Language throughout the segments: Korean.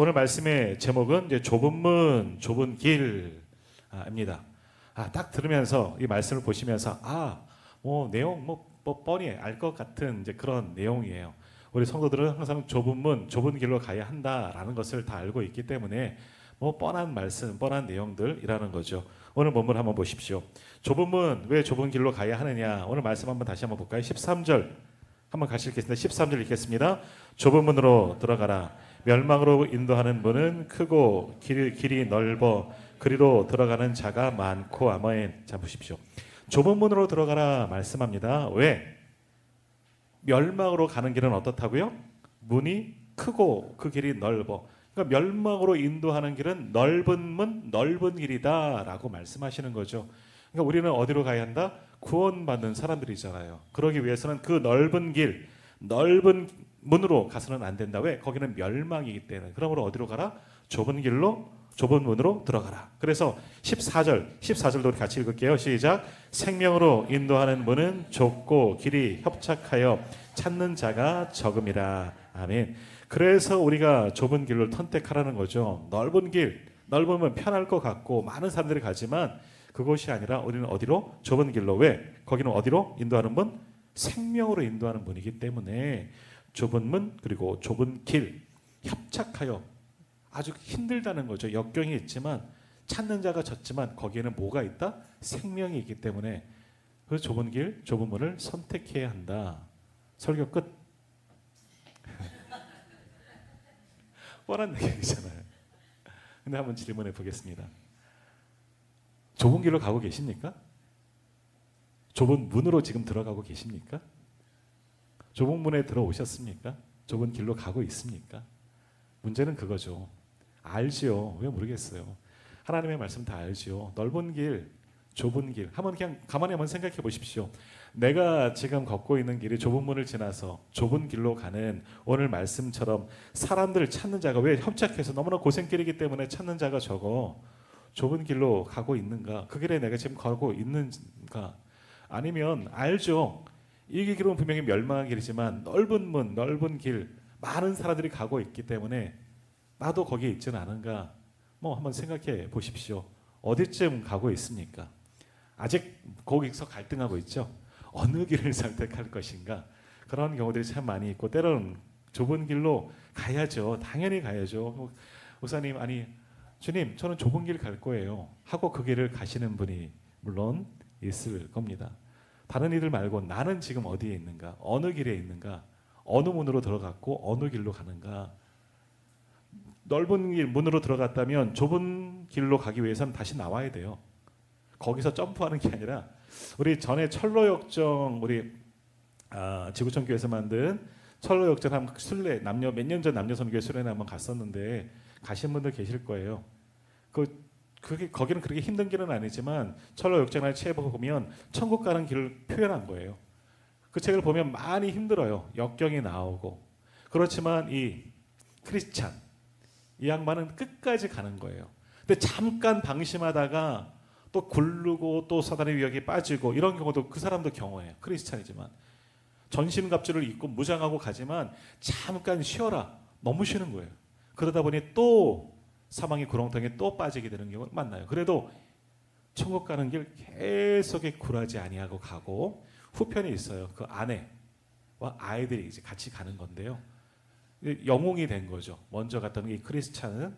오늘 말씀의 제목은 이제 좁은 문, 좁은 길입니다. 딱 들으면서 이 말씀을 보시면서 내용 뻔히 알 것 같은 이제 그런 내용이에요. 우리 성도들은 항상 좁은 문, 좁은 길로 가야 한다라는 것을 다 알고 있기 때문에 뻔한 말씀, 뻔한 내용들이라는 거죠. 오늘 본문 한번 보십시오. 좁은 문, 왜 좁은 길로 가야 하느냐? 오늘 말씀 한번 다시 한번 볼까요? 13절 한번 같이 읽겠습니다. 13절 읽겠습니다. 좁은 문으로 들어가라. 멸망으로 인도하는 문은 크고 길이 넓어 그리로 들어가는 자가 많고. 아멘. 자, 보십시오. 좁은 문으로 들어가라 말씀합니다. 왜? 멸망으로 가는 길은 어떻다고요? 문이 크고 그 길이 넓어. 그러니까 멸망으로 인도하는 길은 넓은 문, 넓은 길이다라고 말씀하시는 거죠. 그러니까 우리는 어디로 가야 한다? 구원받는 사람들이잖아요. 그러기 위해서는 그 넓은 길, 넓은 문으로 가서는 안 된다. 왜? 거기는 멸망이기 때문에. 그러므로 어디로 가라? 좁은 길로, 좁은 문으로 들어가라. 그래서 14절도 우리 같이 읽을게요. 시작. 생명으로 인도하는 문은 좁고 길이 협착하여 찾는 자가 적음이라. 아멘. 그래서 우리가 좁은 길을 선택하라는 거죠. 넓은 길, 넓으면 편할 것 같고 많은 사람들이 가지만 그것이 아니라 우리는 어디로? 좁은 길로. 왜? 거기는 어디로 인도하는 문? 생명으로 인도하는 문이기 때문에 좁은 문 그리고 좁은 길 협착하여 아주 힘들다는 거죠. 역경이 있지만 찾는 자가 적지만 거기에는 뭐가 있다? 생명이 있기 때문에 그 좁은 길, 좁은 문을 선택해야 한다. 설교 끝. 뻔한 얘기잖아요. 근데 한번 질문해 보겠습니다. 좁은 길로 가고 계십니까? 좁은 문으로 지금 들어가고 계십니까? 좁은 문에 들어오셨습니까? 좁은 길로 가고 있습니까? 문제는 그거죠. 알지요. 왜 모르겠어요. 하나님의 말씀 다 알지요. 넓은 길, 좁은 길. 한번 그냥 가만히 한번 생각해 보십시오. 내가 지금 걷고 있는 길이 좁은 문을 지나서 좁은 길로 가는 오늘 말씀처럼 사람들을 찾는 자가 왜 협착해서 너무나 고생길이기 때문에 찾는 자가 적어. 좁은 길로 가고 있는가? 그 길에 내가 지금 가고 있는가? 아니면 알죠. 이 길은 분명히 멸망의 길이지만 넓은 문, 넓은 길, 많은 사람들이 가고 있기 때문에 나도 거기에 있지는 않은가? 한번 생각해 보십시오. 어디쯤 가고 있습니까? 아직 거기서 갈등하고 있죠. 어느 길을 선택할 것인가? 그런 경우들이 참 많이 있고 때로는 좁은 길로 가야죠. 당연히 가야죠. 목사님, 아니 주님, 저는 좁은 길 갈 거예요 하고 그 길을 가시는 분이 물론 있을 겁니다. 다른 이들 말고 나는 지금 어디에 있는가? 어느 길에 있는가? 어느 문으로 들어갔고 어느 길로 가는가? 넓은 길 문으로 들어갔다면 좁은 길로 가기 위해서는 다시 나와야 돼요. 거기서 점프하는 게 아니라 우리 전에 철로역정 우리 지구촌 교회에서 만든 철로역정 한 순례 남녀 몇 년 전 남녀 선교회 순례 한번 갔었는데 가신 분들 계실 거예요. 거기는 그렇게 힘든 길은 아니지만 철로역정을 책을 보면 천국 가는 길을 표현한 거예요. 그 책을 보면 많이 힘들어요. 역경이 나오고. 그렇지만 이 크리스찬 이 양반은 끝까지 가는 거예요. 근데 잠깐 방심하다가 또 굴르고 또 사단의 위협에 빠지고 이런 경우도 그 사람도 경험해요. 크리스찬이지만 전신갑주를 입고 무장하고 가지만 잠깐 쉬어라. 너무 쉬는 거예요. 그러다 보니 또 사망의 구렁텅이에 또 빠지게 되는 경우가 많나요. 그래도 천국 가는 길 계속에 굴하지 아니하고 가고 후편이 있어요. 그 아내와 아이들이 이제 같이 가는 건데요. 영웅이 된 거죠. 먼저 갔던 이 크리스찬은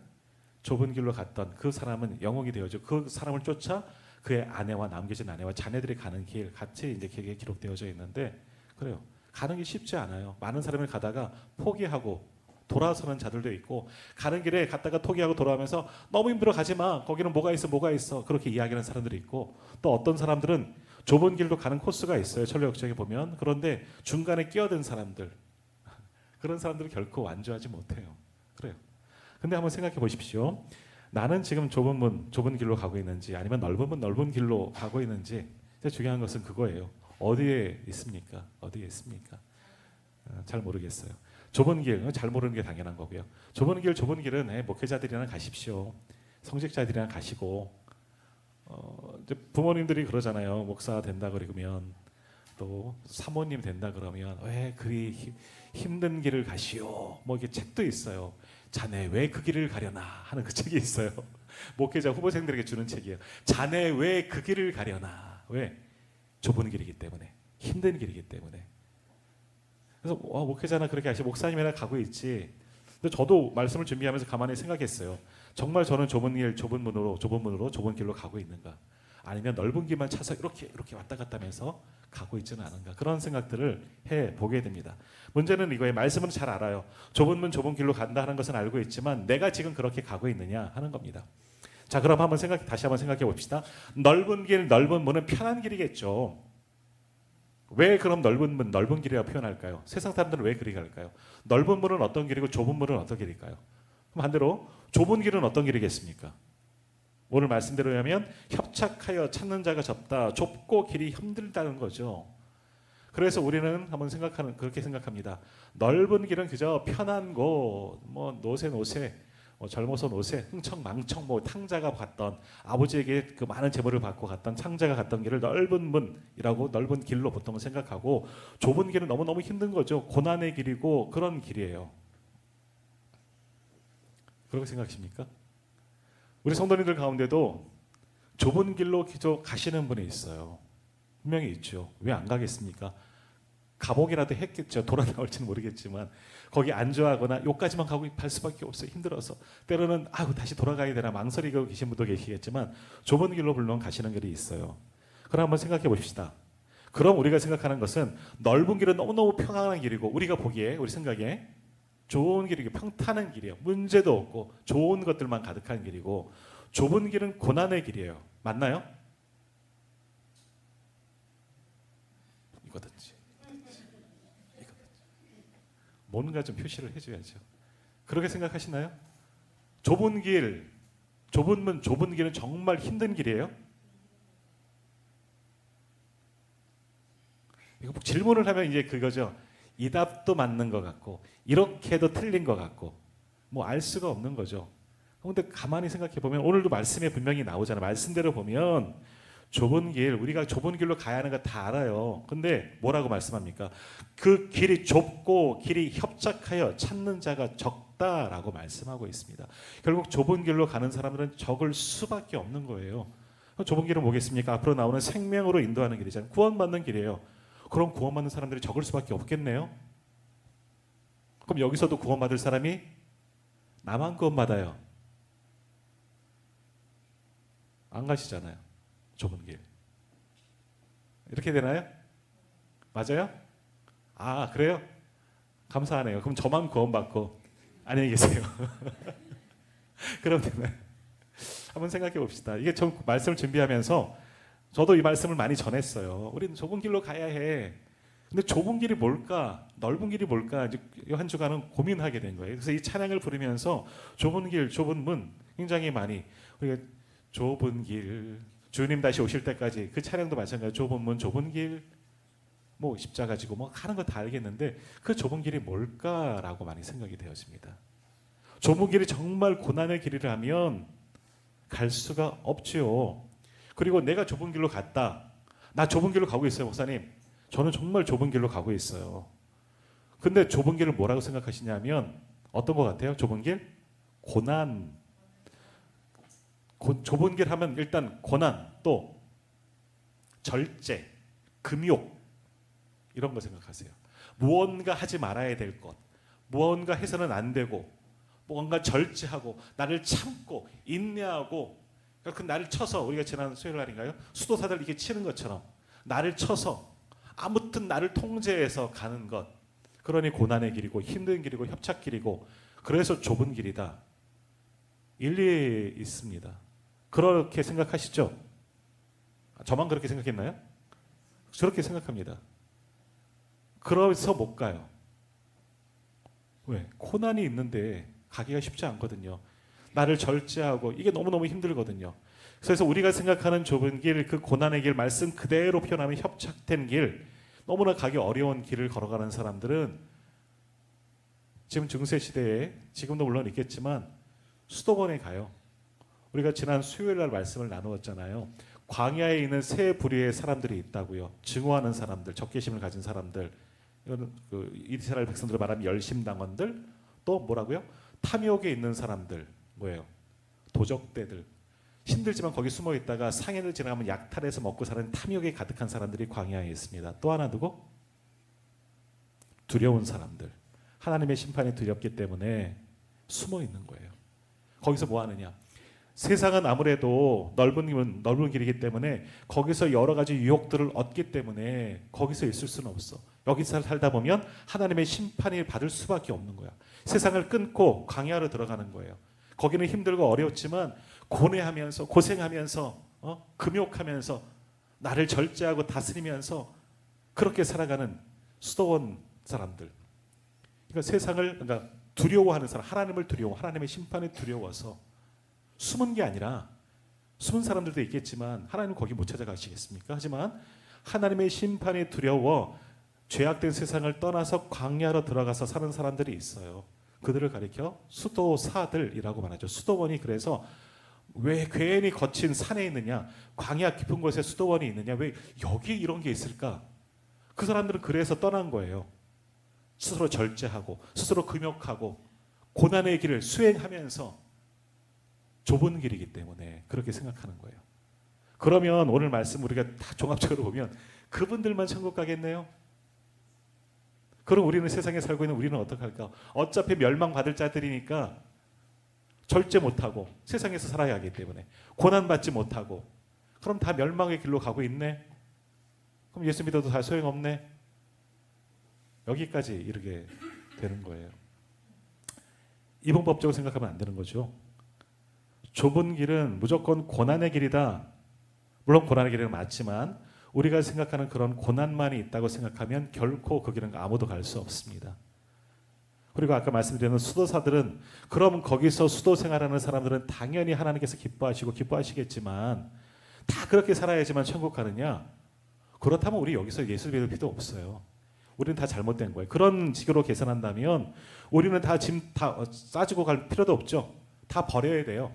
좁은 길로 갔던 그 사람은 영웅이 되어죠. 그 사람을 쫓아 그의 아내와 남겨진 아내와 자녀들이 가는 길 같이 이제 기록되어져 있는데 그래요. 가는 게 쉽지 않아요. 많은 사람을 가다가 포기하고 돌아서는 자들도 있고 가는 길에 갔다가 포기하고 돌아오면서 너무 힘들어 가지 마. 거기는 뭐가 있어. 그렇게 이야기하는 사람들이 있고 또 어떤 사람들은 좁은 길로 가는 코스가 있어요. 철로역정에 보면. 그런데 중간에 끼어든 사람들 그런 사람들은 결코 완주하지 못해요. 그래요. 근데 한번 생각해 보십시오. 나는 지금 좁은 문, 좁은 길로 가고 있는지 아니면 넓은 문, 넓은 길로 가고 있는지 중요한 것은 그거예요. 어디에 있습니까? 어디에 있습니까? 잘 모르겠어요. 좁은 길, 잘 모르는 게 당연한 거고요. 좁은 길은 목회자들이랑 가십시오. 성직자들이랑 가시고 이제 부모님들이 그러잖아요. 목사 된다 그러면 또 사모님 된다 그러면 왜 그리 힘든 길을 가시오? 이게 책도 있어요. 자네 왜 그 길을 가려나 하는 그 책이 있어요. 목회자 후보생들에게 주는 책이에요. 자네 왜 그 길을 가려나. 왜? 좁은 길이기 때문에, 힘든 길이기 때문에. 그래서 목회자나 그렇게 하시, 목사님이나 가고 있지. 근데 저도 말씀을 준비하면서 가만히 생각했어요. 정말 저는 좁은 길, 좁은 문으로, 좁은 길로 가고 있는가? 아니면 넓은 길만 찾아서 이렇게 왔다 갔다 하면서 가고 있지는 않은가? 그런 생각들을 해 보게 됩니다. 문제는 이거예요. 말씀은 잘 알아요. 좁은 문, 좁은 길로 간다 하는 것은 알고 있지만 내가 지금 그렇게 가고 있느냐 하는 겁니다. 자, 그럼 다시 한번 생각해 봅시다. 넓은 길, 넓은 문은 편한 길이겠죠. 왜 그럼 넓은 문, 넓은 길이라고 표현할까요? 세상 사람들은 왜 그리 갈까요? 넓은 문은 어떤 길이고 좁은 문은 어떤 길일까요? 그럼 반대로 좁은 길은 어떤 길이겠습니까? 오늘 말씀대로라면 협착하여 찾는 자가 적다. 좁고 길이 힘들다는 거죠. 그래서 우리는 그렇게 생각합니다. 넓은 길은 그저 편한 곳, 노세, 젊어서 노세, 흥청망청, 탕자가 갔던, 아버지에게 그 많은 재물을 받고 갔던 탕자가 갔던 길을 넓은 문이라고, 넓은 길로 보통 생각하고, 좁은 길은 너무너무 힘든 거죠. 고난의 길이고 그런 길이에요. 그렇게 생각하십니까? 우리 성도님들 가운데도 좁은 길로 기도 가시는 분이 있어요. 분명히 있죠. 왜 안 가겠습니까? 가보기라도 했겠죠. 돌아 나올지는 모르겠지만 거기 안주하거나 여기까지만 가고 갈 수밖에 없어요. 힘들어서. 때로는 다시 돌아가야 되나 망설이고 계신 분도 계시겠지만 좁은 길로 물론 가시는 길이 있어요. 그럼 한번 생각해 보십시다. 그럼 우리가 생각하는 것은 넓은 길은 너무너무 평안한 길이고 우리가 보기에, 우리 생각에 좋은 길이고 평탄한 길이에요. 문제도 없고 좋은 것들만 가득한 길이고, 좁은 길은 고난의 길이에요. 맞나요? 이거든지. 뭔가 좀 표시를 해줘야죠. 그렇게 생각하시나요? 좁은 길, 좁은 문, 좁은 길은 정말 힘든 길이에요. 이거 질문을 하면 이제 그거죠. 이 답도 맞는 것 같고 이렇게 해도 틀린 것 같고 알 수가 없는 거죠. 그런데 가만히 생각해 보면 오늘도 말씀에 분명히 나오잖아요. 말씀대로 보면 좁은 길, 우리가 좁은 길로 가야 하는 거 다 알아요. 근데 뭐라고 말씀합니까? 그 길이 좁고 길이 협착하여 찾는 자가 적다라고 말씀하고 있습니다. 결국 좁은 길로 가는 사람들은 적을 수밖에 없는 거예요. 좁은 길은 뭐겠습니까? 앞으로 나오는 생명으로 인도하는 길이잖아요. 구원받는 길이에요. 그럼 구원받는 사람들이 적을 수밖에 없겠네요. 그럼 여기서도 구원받을 사람이 나만 구원받아요. 안 가시잖아요. 좁은 길. 이렇게 되나요? 맞아요? 그래요? 감사하네요. 그럼 저만 구원받고 안녕히 계세요. 그럼 되나요? 한번 생각해 봅시다. 이게 저 말씀을 준비하면서 저도 이 말씀을 많이 전했어요. 우리는 좁은 길로 가야 해. 근데 좁은 길이 뭘까? 넓은 길이 뭘까? 이제 한 주간은 고민하게 된 거예요. 그래서 이 찬양을 부르면서 좁은 길, 좁은 문 굉장히 많이, 우리가 좁은 길, 주님 다시 오실 때까지 그 찬양도 마찬가지로 좁은 문, 좁은 길, 십자가 지고 하는 거 다 알겠는데 그 좁은 길이 뭘까라고 많이 생각이 되었습니다. 좁은 길이 정말 고난의 길이라면 갈 수가 없지요. 그리고 내가 좁은 길로 갔다. 나 좁은 길로 가고 있어요, 목사님. 저는 정말 좁은 길로 가고 있어요. 근데 좁은 길을 뭐라고 생각하시냐면 어떤 것 같아요? 좁은 길? 고난. 좁은 길 하면 일단 고난, 또 절제, 금욕 이런 거 생각하세요. 무언가 하지 말아야 될 것, 무언가 해서는 안 되고, 뭔가 절제하고 나를 참고 인내하고, 그 나를 쳐서, 우리가 지난 수요일 날인가요? 수도사들 이렇게 치는 것처럼 나를 쳐서 아무튼 나를 통제해서 가는 것, 그러니 고난의 길이고 힘든 길이고 협착 길이고, 그래서 좁은 길이다. 일리 있습니다. 그렇게 생각하시죠? 저만 그렇게 생각했나요? 저렇게 생각합니다. 그래서 못 가요. 왜? 고난이 있는데 가기가 쉽지 않거든요. 나를 절제하고 이게 너무너무 힘들거든요. 그래서 우리가 생각하는 좁은 길, 그 고난의 길, 말씀 그대로 표현하면 협착된 길, 너무나 가기 어려운 길을 걸어가는 사람들은 지금 중세 시대에, 지금도 물론 있겠지만 수도원에 가요. 우리가 지난 수요일 날 말씀을 나누었잖아요. 광야에 있는 세 부류의 사람들이 있다고요. 증오하는 사람들, 적개심을 가진 사람들, 이거는 그 이스라엘 백성들을 말하면 열심당원들, 또 뭐라고요? 탐욕에 있는 사람들, 뭐예요? 도적대들. 힘들지만 거기 숨어 있다가 상해를 지나가면 약탈해서 먹고 사는 탐욕에 가득한 사람들이 광야에 있습니다. 또 하나 누구? 두려운 사람들. 하나님의 심판이 두렵기 때문에 숨어 있는 거예요. 거기서 뭐 하느냐? 세상은 아무래도 넓은 길이기 때문에 거기서 여러 가지 유혹들을 얻기 때문에 거기서 있을 수는 없어. 여기서 살다 보면 하나님의 심판을 받을 수밖에 없는 거야. 세상을 끊고 광야로 들어가는 거예요. 거기는 힘들고 어렵지만 고뇌하면서 고생하면서 금욕하면서 나를 절제하고 다스리면서 그렇게 살아가는 수도원 사람들. 그러니까 두려워하는 사람, 하나님을 두려워, 하나님의 심판에 두려워서 숨은 게 아니라 숨은 사람들도 있겠지만 하나님은 거기 못 찾아가시겠습니까? 하지만 하나님의 심판에 두려워 죄악된 세상을 떠나서 광야로 들어가서 사는 사람들이 있어요. 그들을 가리켜 수도사들이라고 말하죠. 수도원이 그래서 왜 괜히 거친 산에 있느냐, 광야 깊은 곳에 수도원이 있느냐, 왜 여기 이런 게 있을까? 그 사람들은 그래서 떠난 거예요. 스스로 절제하고 스스로 금욕하고 고난의 길을 수행하면서 좁은 길이기 때문에 그렇게 생각하는 거예요. 그러면 오늘 말씀 우리가 다 종합적으로 보면 그분들만 천국 가겠네요? 그럼 우리는 세상에 살고 있는 우리는 어떡할까? 어차피 멸망받을 자들이니까 절제 못하고 세상에서 살아야 하기 때문에 고난받지 못하고 그럼 다 멸망의 길로 가고 있네? 그럼 예수 믿어도 다 소용없네? 여기까지 이르게 되는 거예요. 이분법적으로 생각하면 안 되는 거죠. 좁은 길은 무조건 고난의 길이다. 물론 고난의 길은 맞지만 우리가 생각하는 그런 고난만이 있다고 생각하면 결코 그 길은 아무도 갈 수 없습니다. 그리고 아까 말씀드린 수도사들은 그럼 거기서 수도 생활하는 사람들은 당연히 하나님께서 기뻐하시겠지만 다 그렇게 살아야지만 천국 가느냐? 그렇다면 우리 여기서 예수 믿을 필요도 없어요. 우리는 다 잘못된 거예요. 그런 식으로 계산한다면 우리는 다 짐 다 싸지고 갈 필요도 없죠. 다 버려야 돼요.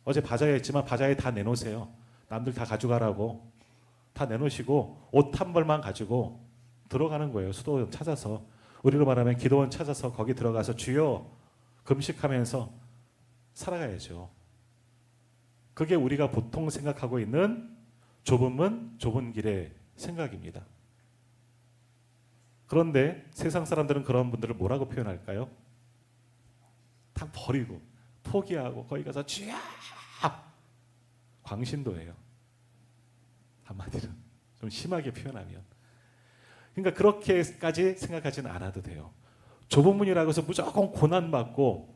어제 바자회 했지만 바자회 다 내놓으세요. 남들 다 가져가라고 다 내놓으시고 옷 한 벌만 가지고 들어가는 거예요. 수도원 찾아서. 우리로 말하면 기도원 찾아서 거기 들어가서 주여 금식하면서 살아가야죠. 그게 우리가 보통 생각하고 있는 좁은 문, 좁은 길의 생각입니다. 그런데 세상 사람들은 그런 분들을 뭐라고 표현할까요? 다 버리고 포기하고 거기 가서 주야 광신도예요. 한마디로 좀 심하게 표현하면. 그러니까 그렇게까지 생각하지는 않아도 돼요. 좁은 문이라고 해서 무조건 고난받고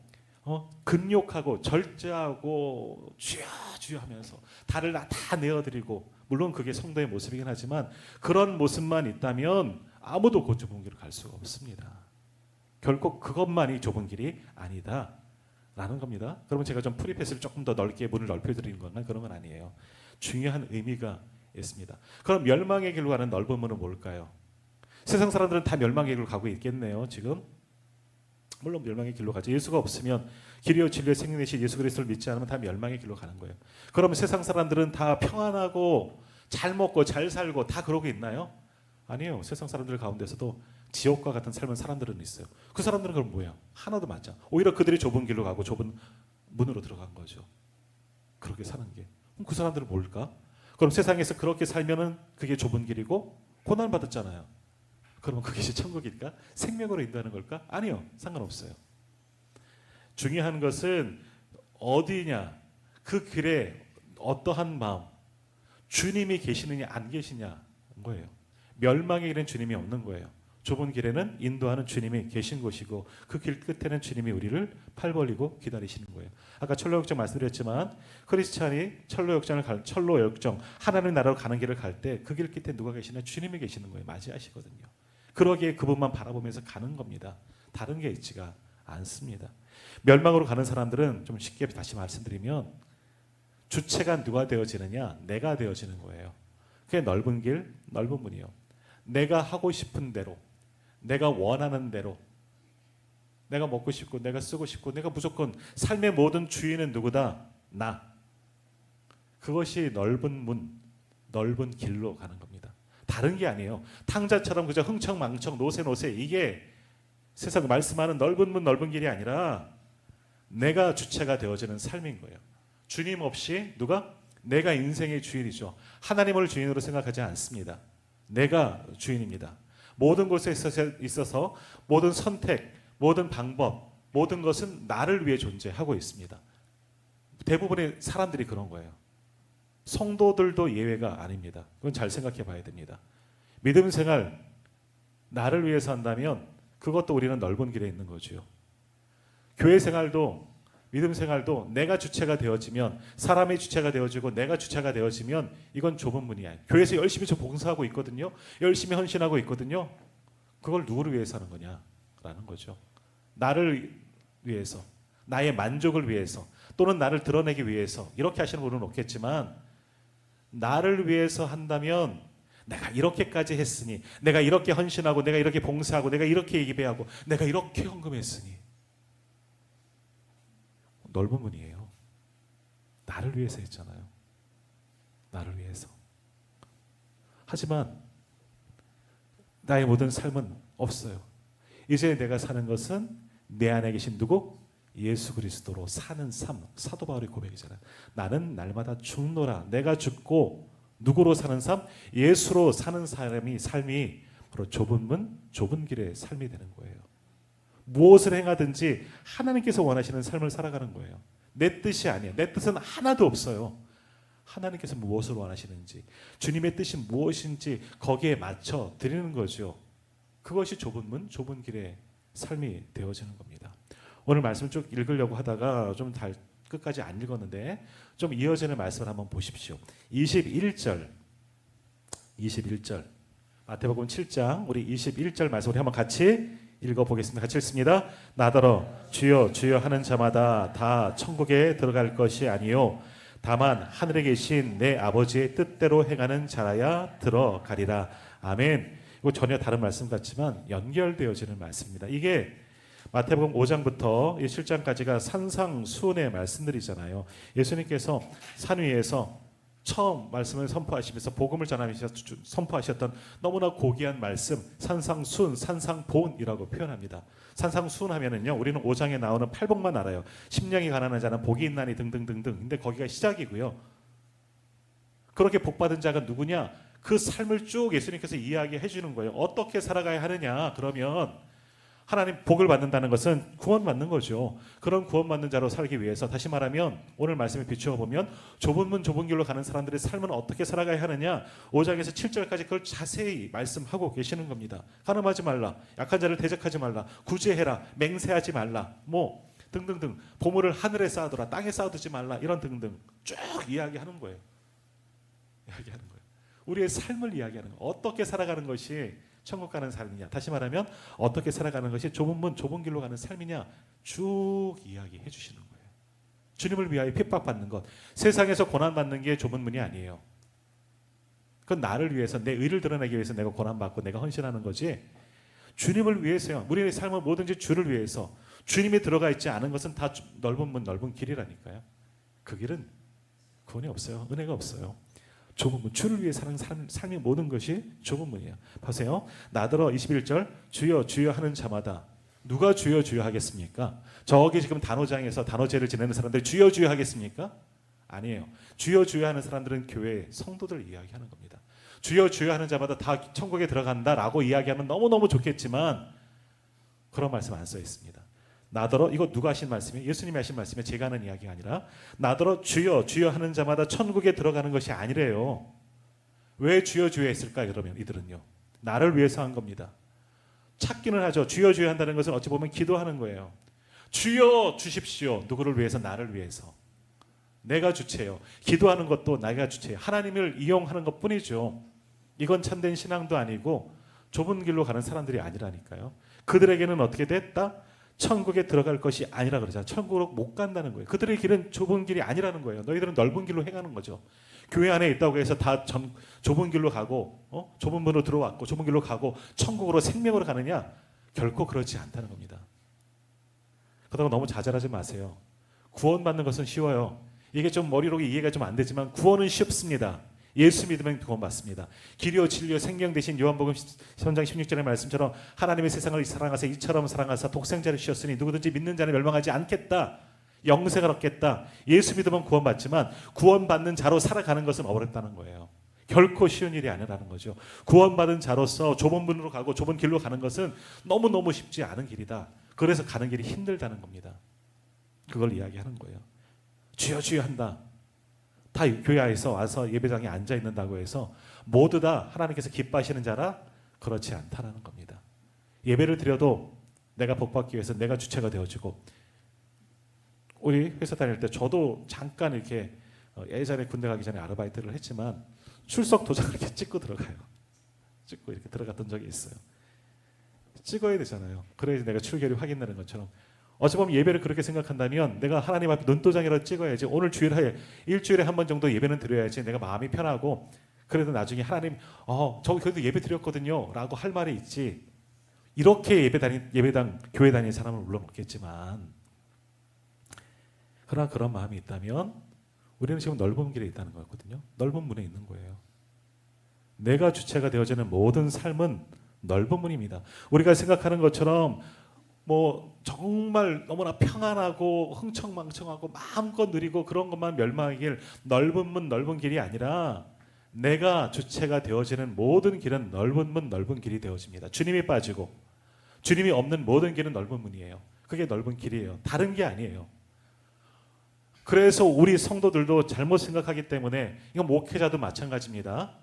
근욕하고 절제하고 주여 주여 하면서 다를 다 내어드리고 물론 그게 성도의 모습이긴 하지만 그런 모습만 있다면 아무도 그 좁은 길을 갈 수가 없습니다. 결코 그것만이 좁은 길이 아니다라는 겁니다. 그러면 제가 좀 프리패스를 조금 더 넓게 문을 넓혀드리는 건가요? 그런 건 아니에요. 중요한 의미가 있습니다. 그럼 멸망의 길로 가는 넓은 문은 뭘까요? 세상 사람들은 다 멸망의 길로 가고 있겠네요. 지금 물론 멸망의 길로 가죠. 예수가 없으면 길이요 진리요 생명 되신 예수 그리스도를 믿지 않으면 다 멸망의 길로 가는 거예요. 그러면 세상 사람들은 다 평안하고 잘 먹고 잘 살고 다 그러고 있나요? 아니에요. 세상 사람들 가운데서도 지옥과 같은 삶은 사람들은 있어요. 그 사람들은 그럼 뭐야? 하나도 맞아. 오히려 그들이 좁은 길로 가고 좁은 문으로 들어간 거죠. 그렇게 사는 게. 그럼 그 사람들은 뭘까? 그럼 세상에서 그렇게 살면은 그게 좁은 길이고 고난 받았잖아요. 그러면 그것이 천국일까? 생명으로 인도하는 걸까? 아니요. 상관없어요. 중요한 것은 어디냐? 그 길에 어떠한 마음, 주님이 계시느냐 안 계시냐인 거예요. 멸망의 길엔 주님이 없는 거예요. 좁은 길에는 인도하는 주님이 계신 곳이고 그 길 끝에는 주님이 우리를 팔 벌리고 기다리시는 거예요. 아까 철로역정 말씀드렸지만 크리스찬이 철로역정 하나님 나라로 가는 길을 갈 때 그 길 끝에 누가 계시냐? 주님이 계시는 거예요. 맞이하시거든요. 그러기에 그분만 바라보면서 가는 겁니다. 다른 게 있지가 않습니다. 멸망으로 가는 사람들은 좀 쉽게 다시 말씀드리면 주체가 누가 되어지느냐? 내가 되어지는 거예요. 그게 넓은 길, 넓은 문이요. 내가 하고 싶은 대로, 내가 원하는 대로, 내가 먹고 싶고, 내가 쓰고 싶고, 내가 무조건 삶의 모든 주인은 누구다? 나. 그것이 넓은 문, 넓은 길로 가는 겁니다. 다른 게 아니에요. 탕자처럼 그저 흥청망청 노세 이게 세상 말씀하는 넓은 문, 넓은 길이 아니라 내가 주체가 되어지는 삶인 거예요. 주님 없이 누가? 내가 인생의 주인이죠. 하나님을 주인으로 생각하지 않습니다. 내가 주인입니다. 모든 곳에 있어서 모든 선택, 모든 방법, 모든 것은 나를 위해 존재하고 있습니다. 대부분의 사람들이 그런 거예요. 성도들도 예외가 아닙니다. 그건 잘 생각해 봐야 됩니다. 믿음 생활 나를 위해서 한다면 그것도 우리는 넓은 길에 있는 거죠. 교회 생활도 믿음 생활도 내가 주체가 되어지면, 사람의 주체가 되어지고 내가 주체가 되어지면 이건 좁은 문이야. 교회에서 열심히 저 봉사하고 있거든요. 열심히 헌신하고 있거든요. 그걸 누구를 위해서 하는 거냐라는 거죠. 나를 위해서, 나의 만족을 위해서, 또는 나를 드러내기 위해서 이렇게 하시는 분은 없겠지만, 나를 위해서 한다면 내가 이렇게까지 했으니, 내가 이렇게 헌신하고, 내가 이렇게 봉사하고, 내가 이렇게 예배하고, 내가 이렇게 헌금했으니, 넓은 문이에요. 나를 위해서 했잖아요. 나를 위해서. 하지만 나의 모든 삶은 없어요. 이제 내가 사는 것은 내 안에 계신 누구? 예수 그리스도로 사는 삶. 사도 바울의 고백이잖아요. 나는 날마다 죽노라. 내가 죽고 누구로 사는 삶? 예수로 사는 삶이 바로 좁은 문, 좁은 길의 삶이 되는 거예요. 무엇을 행하든지 하나님께서 원하시는 삶을 살아가는 거예요. 내 뜻이 아니에요. 내 뜻은 하나도 없어요. 하나님께서 무엇을 원하시는지, 주님의 뜻이 무엇인지 거기에 맞춰 드리는 거죠. 그것이 좁은 문, 좁은 길의 삶이 되어지는 겁니다. 오늘 말씀 쭉 읽으려고 하다가 좀 끝까지 안 읽었는데 좀 이어지는 말씀을 한번 보십시오. 21절 마태복음 7장 우리 21절 말씀 우리 한번 같이 읽어보겠습니다. 같이 읽습니다. 나더러 주여 주여 하는 자마다 다 천국에 들어갈 것이 아니요 다만 하늘에 계신 내 아버지의 뜻대로 행하는 자라야 들어가리라. 아멘. 이거 전혀 다른 말씀 같지만 연결되어지는 말씀입니다. 이게 마태복음 5장부터 7장까지가 산상수훈의 말씀들이잖아요. 예수님께서 산 위에서 처음 말씀을 선포하시면서 복음을 전하면서 선포하셨던 너무나 고귀한 말씀, 산상수훈, 산상보훈이라고 표현합니다. 산상수훈 하면은요, 우리는 5장에 나오는 팔복만 알아요. 심령이 가난한 자는 복이 있나니 등등등등. 근데 거기가 시작이고요. 그렇게 복받은 자가 누구냐? 그 삶을 쭉 예수님께서 이야기해 주는 거예요. 어떻게 살아가야 하느냐? 그러면 하나님 복을 받는다는 것은 구원받는 거죠. 그런 구원받는 자로 살기 위해서, 다시 말하면 오늘 말씀에 비추어 보면 좁은 문 좁은 길로 가는 사람들의 삶은 어떻게 살아가야 하느냐, 5장에서 7절까지 그걸 자세히 말씀하고 계시는 겁니다. 가늠하지 말라, 약한 자를 대적하지 말라, 구제해라, 맹세하지 말라, 뭐 등등등, 보물을 하늘에 쌓아두라, 땅에 쌓아두지 말라, 이런 등등 쭉 이야기하는 거예요. 이야기하는 거예요. 우리의 삶을 이야기하는 거예요. 어떻게 살아가는 것이 천국 가는 삶이냐, 다시 말하면 어떻게 살아가는 것이 좁은 문 좁은 길로 가는 삶이냐 쭉 이야기해 주시는 거예요. 주님을 위하여 핍박받는 것, 세상에서 고난받는 게 좁은 문이 아니에요. 그건 나를 위해서, 내 의를 드러내기 위해서 내가 고난받고 내가 헌신하는 거지, 주님을 위해서요. 우리의 삶은 뭐든지 주를 위해서, 주님이 들어가 있지 않은 것은 다 넓은 문 넓은 길이라니까요. 그 길은 구원이 없어요. 은혜가 없어요. 좁은 문, 주를 위해 사는 삶의 모든 것이 좁은 문이에요. 보세요. 나더러 21절 주여 주여 하는 자마다, 누가 주여 주여 하겠습니까? 저기 지금 단오장에서 단오제를 지내는 사람들이 주여 주여 하겠습니까? 아니에요. 주여 주여 하는 사람들은 교회 성도들 이야기하는 겁니다. 주여 주여 하는 자마다 다 천국에 들어간다라고 이야기하면 너무너무 좋겠지만 그런 말씀 안 써 있습니다. 나더러, 이거 누가 하신 말씀이에요? 예수님이 하신 말씀이에요. 제가 하는 이야기가 아니라, 나더러 주여 주여 하는 자마다 천국에 들어가는 것이 아니래요. 왜 주여 주여 했을까? 그러면 이들은요, 나를 위해서 한 겁니다. 찾기는 하죠. 주여 주여 한다는 것은 어찌 보면 기도하는 거예요. 주여 주십시오. 누구를 위해서? 나를 위해서. 내가 주체요. 기도하는 것도 내가 주체요. 하나님을 이용하는 것뿐이죠. 이건 참된 신앙도 아니고 좁은 길로 가는 사람들이 아니라니까요. 그들에게는 어떻게 됐다? 천국에 들어갈 것이 아니라 그러잖아요. 천국으로 못 간다는 거예요. 그들의 길은 좁은 길이 아니라는 거예요. 너희들은 넓은 길로 행하는 거죠. 교회 안에 있다고 해서 다 좁은 길로 가고 좁은 문으로 들어왔고 좁은 길로 가고 천국으로 생명으로 가느냐? 결코 그렇지 않다는 겁니다. 그렇다고 너무 자잘하지 마세요. 구원받는 것은 쉬워요. 이게 좀 머리로 이해가 좀 안 되지만 구원은 쉽습니다. 예수 믿으면 구원받습니다. 길이요 진리요 생명 되신 요한복음 3장 16절의 말씀처럼 하나님의 세상을 사랑하사 이처럼 사랑하사 독생자를 주셨으니 누구든지 믿는 자는 멸망하지 않겠다. 영생을 얻겠다. 예수 믿으면 구원받지만 구원받는 자로 살아가는 것은 어렵다는 거예요. 결코 쉬운 일이 아니라는 거죠. 구원받은 자로서 좁은 문으로 가고 좁은 길로 가는 것은 너무너무 쉽지 않은 길이다. 그래서 가는 길이 힘들다는 겁니다. 그걸 이야기하는 거예요. 주여 주여 한다. 다 교회 안에서 와서 예배당에 앉아 있는다고 해서 모두 다 하나님께서 기뻐하시는 자라? 그렇지 않다라는 겁니다. 예배를 드려도 내가 복받기 위해서 내가 주체가 되어지고, 우리 회사 다닐 때 저도 잠깐 이렇게 예전에 군대 가기 전에 아르바이트를 했지만 출석 도장을 이렇게 찍고 들어가요. 찍고 이렇게 들어갔던 적이 있어요. 찍어야 되잖아요. 그래야지 내가 출결이 확인되는 것처럼. 어찌 보면 예배를 그렇게 생각한다면 내가 하나님 앞에 눈도장이라도 찍어야지. 오늘 주일에 일주일에 한 번 정도 예배는 드려야지 내가 마음이 편하고, 그래도 나중에 하나님 저 그래도 예배 드렸거든요 라고 할 말이 있지. 이렇게 예배당 교회 다니는 사람은 물론 없겠지만, 그러나 그런 마음이 있다면 우리는 지금 넓은 길에 있다는 거거든요. 넓은 문에 있는 거예요. 내가 주체가 되어지는 모든 삶은 넓은 문입니다. 우리가 생각하는 것처럼 뭐 정말 너무나 평안하고 흥청망청하고 마음껏 누리고 그런 것만 멸망의 길, 넓은 문 넓은 길이 아니라 내가 주체가 되어지는 모든 길은 넓은 문 넓은 길이 되어집니다. 주님이 빠지고 주님이 없는 모든 길은 넓은 문이에요. 그게 넓은 길이에요. 다른 게 아니에요. 그래서 우리 성도들도 잘못 생각하기 때문에, 이건 목회자도 마찬가지입니다.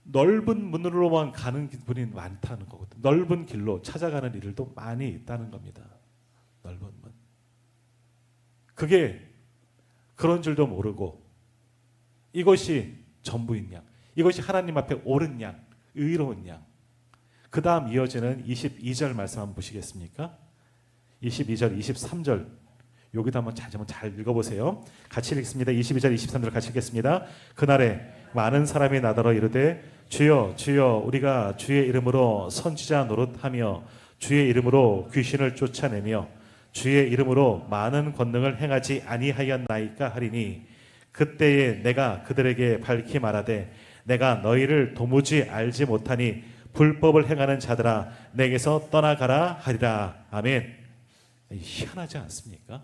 넓은 문으로만 가는 분이 많다는 거거든요. 넓은 길로 찾아가는 일들도 많이 있다는 겁니다. 넓은 문. 그게 그런 줄도 모르고 이것이 전부인 양, 이것이 하나님 앞에 옳은 양, 의로운 양. 그 다음 이어지는 22절 말씀 한번 보시겠습니까? 22절, 23절 여기도 한번 잘 읽어보세요. 같이 읽습니다. 22절, 23절 같이 읽겠습니다. 그날에 많은 사람이 나더러 이르되 주여 주여 우리가 주의 이름으로 선지자 노릇하며 주의 이름으로 귀신을 쫓아내며 주의 이름으로 많은 권능을 행하지 아니하였나이까 하리니 그때에 내가 그들에게 밝히 말하되 내가 너희를 도무지 알지 못하니 불법을 행하는 자들아 내게서 떠나가라 하리라. 아멘. 희한하지 않습니까?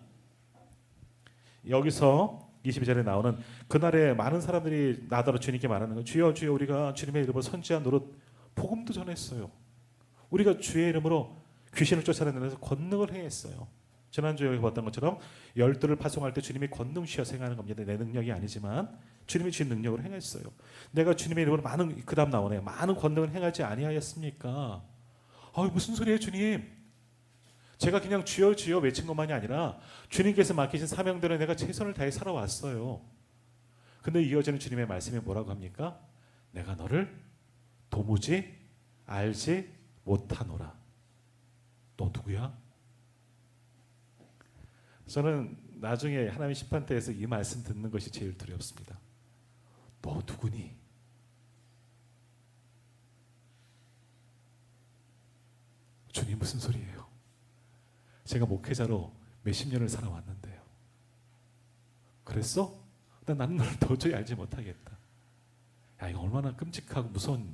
여기서 22절에 나오는 그날에 많은 사람들이 나더러 주님께 말하는 거, 주여 주여 우리가 주님의 이름으로 선지자 노릇 복음도 전했어요. 우리가 주의 이름으로 귀신을 쫓아내면서 권능을 행했어요. 지난주에 여기 봤던 것처럼 열두를 파송할 때 주님이 권능시여서 행하는 겁니다. 내 능력이 아니지만 주님이 주신 능력으로 행했어요. 내가 주님의 이름으로 많은, 그 다음 나오네요. 많은 권능을 행하지 아니하였습니까? 무슨 소리예요 주님? 제가 그냥 주여 주여 외친 것만이 아니라 주님께서 맡기신 사명대로 내가 최선을 다해 살아왔어요. 근데 이어지는 주님의 말씀이 뭐라고 합니까? 내가 너를 도무지 알지 못하노라. 너 누구야? 저는 나중에 하나님의 심판대에서 이 말씀 듣는 것이 제일 두렵습니다. 너 누구니? 주님 무슨 소리예요? 제가 목회자로 몇십 년을 살아왔는데요. 그랬어? 나는 너를 도저히 알지 못하겠다. 이거 얼마나 끔찍하고 무서운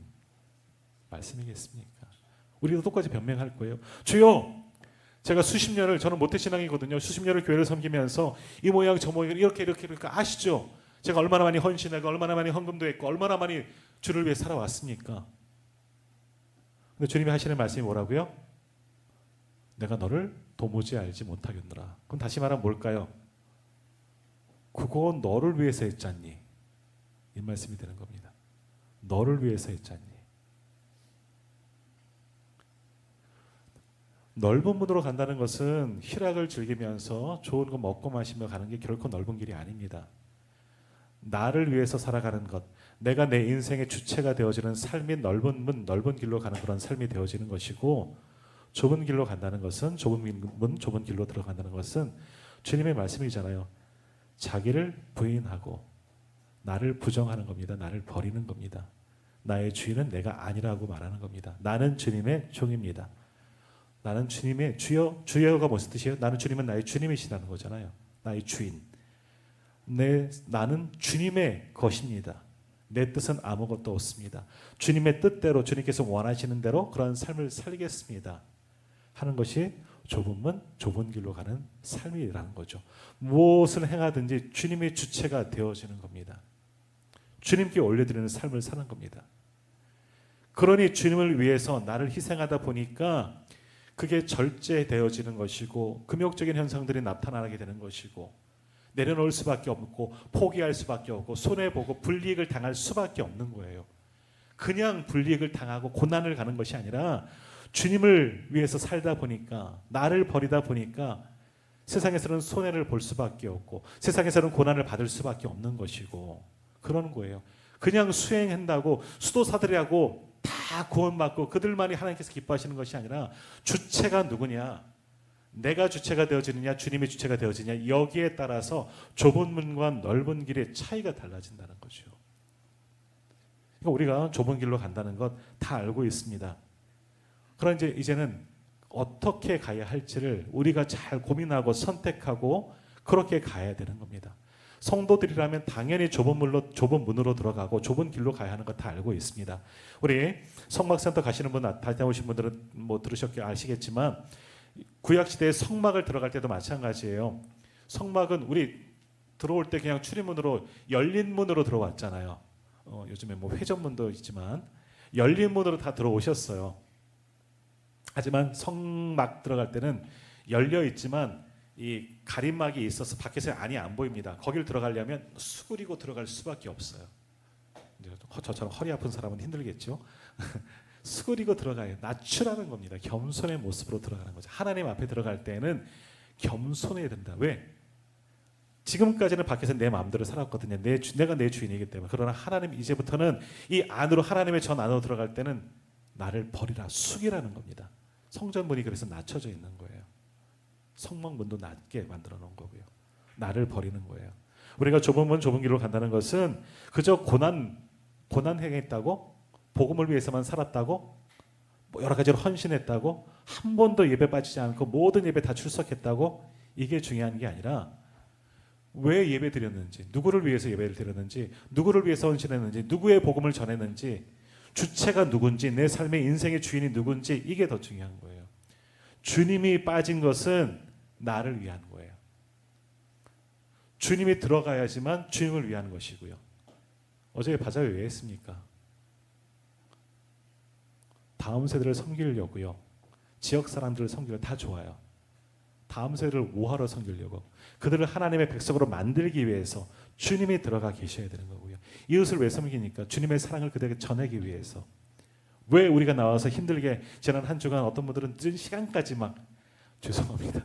말씀이겠습니까? 우리도 똑같이 변명할 거예요. 주여, 제가 수십 년을, 저는 모태신앙이거든요. 수십 년을 교회를 섬기면서 이 모양 저 모양 이렇게 아시죠? 제가 얼마나 많이 헌신하고 얼마나 많이 헌금도 했고 얼마나 많이 주를 위해 살아왔습니까? 근데 주님이 하시는 말씀이 뭐라고요? 내가 너를 도무지 알지 못하겠노라. 그럼 다시 말하면 뭘까요? 그거 너를 위해서 했잖니. 이 말씀이 되는 겁니다. 너를 위해서 했잖니. 넓은 문으로 간다는 것은 희락을 즐기면서 좋은 거 먹고 마시며 가는 게 결코 넓은 길이 아닙니다. 나를 위해서 살아가는 것, 내가 내 인생의 주체가 되어지는 삶이 넓은 문, 넓은 길로 가는 그런 삶이 되어지는 것이고, 좁은 길로 간다는 것은, 좁은 문, 좁은 길로 들어간다는 것은 주님의 말씀이잖아요. 자기를 부인하고 나를 부정하는 겁니다. 나를 버리는 겁니다. 나의 주인은 내가 아니라고 말하는 겁니다. 나는 주님의 종입니다. 나는 주님의 주여, 주여가 무슨 뜻이에요? 나는 주님은 나의 주님이시라는 거잖아요. 나의 주인. 나는 주님의 것입니다. 내 뜻은 아무것도 없습니다. 주님의 뜻대로, 주님께서 원하시는 대로 그런 삶을 살겠습니다 하는 것이 좁은 문, 좁은 길로 가는 삶이라는 거죠. 무엇을 행하든지 주님의 주체가 되어지는 겁니다. 주님께 올려드리는 삶을 사는 겁니다. 그러니 주님을 위해서 나를 희생하다 보니까 그게 절제되어지는 것이고 금욕적인 현상들이 나타나게 되는 것이고 내려놓을 수밖에 없고 포기할 수밖에 없고 손해보고 불이익을 당할 수밖에 없는 거예요. 그냥 불이익을 당하고 고난을 가는 것이 아니라 주님을 위해서 살다 보니까 나를 버리다 보니까 세상에서는 손해를 볼 수밖에 없고 세상에서는 고난을 받을 수밖에 없는 것이고 그러는 거예요. 그냥 수행한다고 수도사들이라고 다 구원받고 그들만이 하나님께서 기뻐하시는 것이 아니라 주체가 누구냐, 내가 주체가 되어지느냐 주님이 주체가 되어지느냐, 여기에 따라서 좁은 문과 넓은 길의 차이가 달라진다는 거죠. 그러니까 우리가 좁은 길로 간다는 것 다 알고 있습니다. 그러나 이제는 어떻게 가야 할지를 우리가 잘 고민하고 선택하고 그렇게 가야 되는 겁니다. 성도들이라면 당연히 좁은 문으로 들어가고 좁은 길로 가야 하는 것 다 알고 있습니다. 우리 성막센터 가시는 분, 다녀오신 분들은 뭐 들으셨기 아시겠지만 구약 시대에 성막을 들어갈 때도 마찬가지예요. 성막은 우리 들어올 때 그냥 출입문으로 열린 문으로 들어왔잖아요. 요즘에 뭐 회전문도 있지만 열린 문으로 다 들어오셨어요. 하지만 성막 들어갈 때는 열려 있지만 이 가림막이 있어서 밖에서 안이 안 보입니다. 거길 들어가려면 수그리고 들어갈 수밖에 없어요. 저처럼 허리 아픈 사람은 힘들겠죠. 수그리고 들어가요. 낮추라는 겁니다. 겸손의 모습으로 들어가는 거죠. 하나님 앞에 들어갈 때는 겸손해야 된다. 왜? 지금까지는 밖에서 내 마음대로 살았거든요. 내가 내 주인이기 때문에. 그러나 하나님 이제부터는 이 안으로 하나님의 전 안으로 들어갈 때는 나를 버리라, 숙이라는 겁니다. 성전문이 그래서 낮춰져 있는 거예요. 성막문도 낮게 만들어 놓은 거고요. 나를 버리는 거예요. 우리가 좁은 문 좁은 길로 간다는 것은 그저 고난 행했다고, 복음을 위해서만 살았다고, 뭐 여러 가지로 헌신했다고, 한 번도 예배 빠지지 않고 모든 예배 다 출석했다고, 이게 중요한 게 아니라 왜 예배 드렸는지, 누구를 위해서 예배를 드렸는지, 누구를 위해서 헌신했는지, 누구의 복음을 전했는지, 주체가 누군지, 내 삶의 인생의 주인이 누군지, 이게 더 중요한 거예요. 주님이 빠진 것은 나를 위한 거예요. 주님이 들어가야지만 주님을 위한 것이고요. 어제 바자회 왜 했습니까? 다음 세대를 섬기려고요. 지역 사람들을 섬기려 다 좋아요. 다음 세대를 뭐하러 섬기려고? 그들을 하나님의 백성으로 만들기 위해서 주님이 들어가 계셔야 되는 거고요. 이웃을 왜 섬기니까? 주님의 사랑을 그들에게 전하기 위해서. 왜 우리가 나와서 힘들게 지난 한 주간 어떤 분들은 늦은 시간까지 막 죄송합니다.